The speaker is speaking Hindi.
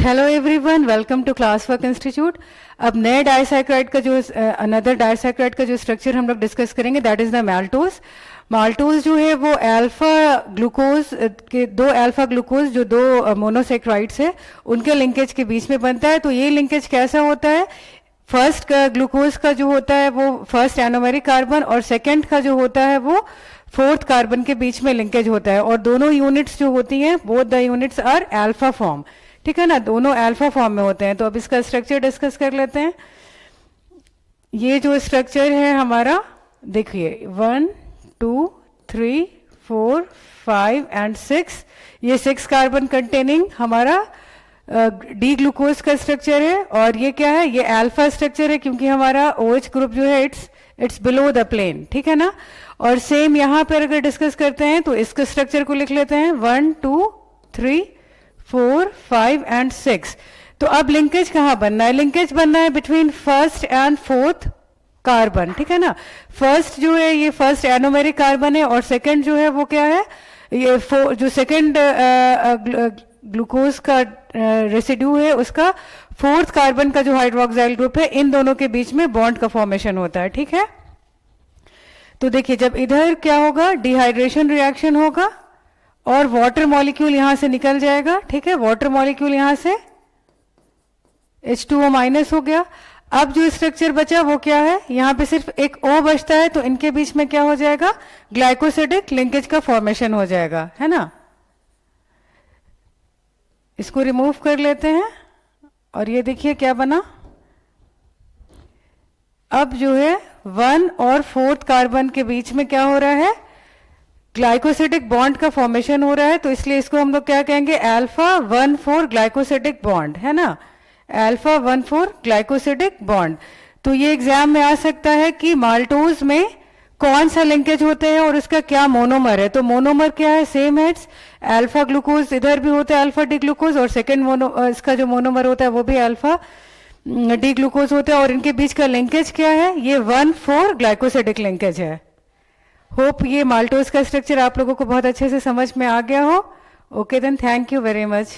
Hello everyone, welcome to class work institute. अब नए डाइसैकेराइड का जो अनदर डाइसैकेराइड का जो स्ट्रक्चर हम लोग डिस्कस करेंगे that is the maltose. Maltose जो है वो अल्फा ग्लूकोज के दो अल्फा ग्लूकोज जो दो मोनोसेक्राइड्स है उनके लिंकेज के बीच में बनता है। तो ये लिंकेज कैसा होता है? फर्स्ट ग्लूकोज का जो होता है वो फर्स्ट एनोमेरिक कार्बन और सेकेंड का जो होता है वो फोर्थ कार्बन के बीच में लिंकेज होता है और दोनों यूनिट्स जो होती हैं both the units are alpha form. ठीक है ना, दोनों अल्फा फॉर्म में होते हैं। तो अब इसका स्ट्रक्चर डिस्कस कर लेते हैं। ये जो स्ट्रक्चर है हमारा, देखिए 1 2 3 4 5 एंड 6, ये 6 कार्बन कंटेनिंग हमारा डी ग्लूकोज का स्ट्रक्चर है। और ये क्या है? ये अल्फा स्ट्रक्चर है क्योंकि हमारा OH ग्रुप जो है इट्स बिलो द प्लेन। ठीक है ना। और सेम यहां पर अगर डिस्कस करते हैं तो इसके स्ट्रक्चर को लिख लेते हैं 1 2 3 4 5 एंड 6। तो अब लिंकेज कहाँ बनना है? लिंकेज बनना है between first and fourth carbon. ठीक है ना। फर्स्ट जो है ये फर्स्ट एनोमेरिक कार्बन है और सेकंड जो है वो क्या है? ये जो सेकंड ग्लूकोज का रेसिड्यू है उसका फोर्थ कार्बन का जो हाइड्रोक्साइल ग्रुप है, इन दोनों के बीच में बॉन्ड का फॉर्मेशन होता है। ठीक है। तो देखिए जब इधर क्या होगा, डिहाइड्रेशन रिएक्शन होगा और वाटर मॉलिक्यूल यहां से निकल जाएगा। ठीक है, वाटर मॉलिक्यूल यहां से H2O माइनस हो गया। अब जो स्ट्रक्चर बचा वो क्या है? यहां पे सिर्फ एक O बचता है तो इनके बीच में क्या हो जाएगा? ग्लाइकोसिडिक लिंकेज का फॉर्मेशन हो जाएगा, है ना। इसको रिमूव कर लेते हैं और ये देखिए क्या बना। अब जो है 1 और फोर्थ कार्बन के बीच में क्या हो रहा है? ग्लाइकोसिडिक बॉन्ड का फॉर्मेशन हो रहा है। तो इसलिए इसको हम लोग क्या कहेंगे? अल्फा 1,4 ग्लाइकोसिडिक बॉन्ड, है ना। Alpha 1,4 glycosidic bond. तो ये एग्जाम में आ सकता है कि माल्टोज में कौन सा लिंकेज होते हैं और इसका क्या मोनोमर है। तो मोनोमर क्या है? सेम है, अल्फा ग्लूकोज इधर भी होता है अल्फा डी ग्लूकोज और सेकेंड इसका जो मोनोमर होता है वो भी अल्फा डी ग्लूकोज होता है। और इनके बीच का लिंकेज क्या है? ये 1,4 ग्लाइकोसिडिक लिंकेज है। होप ये माल्टोज का स्ट्रक्चर आप लोगों को बहुत अच्छे से समझ में आ गया हो। Okay then, thank you very much.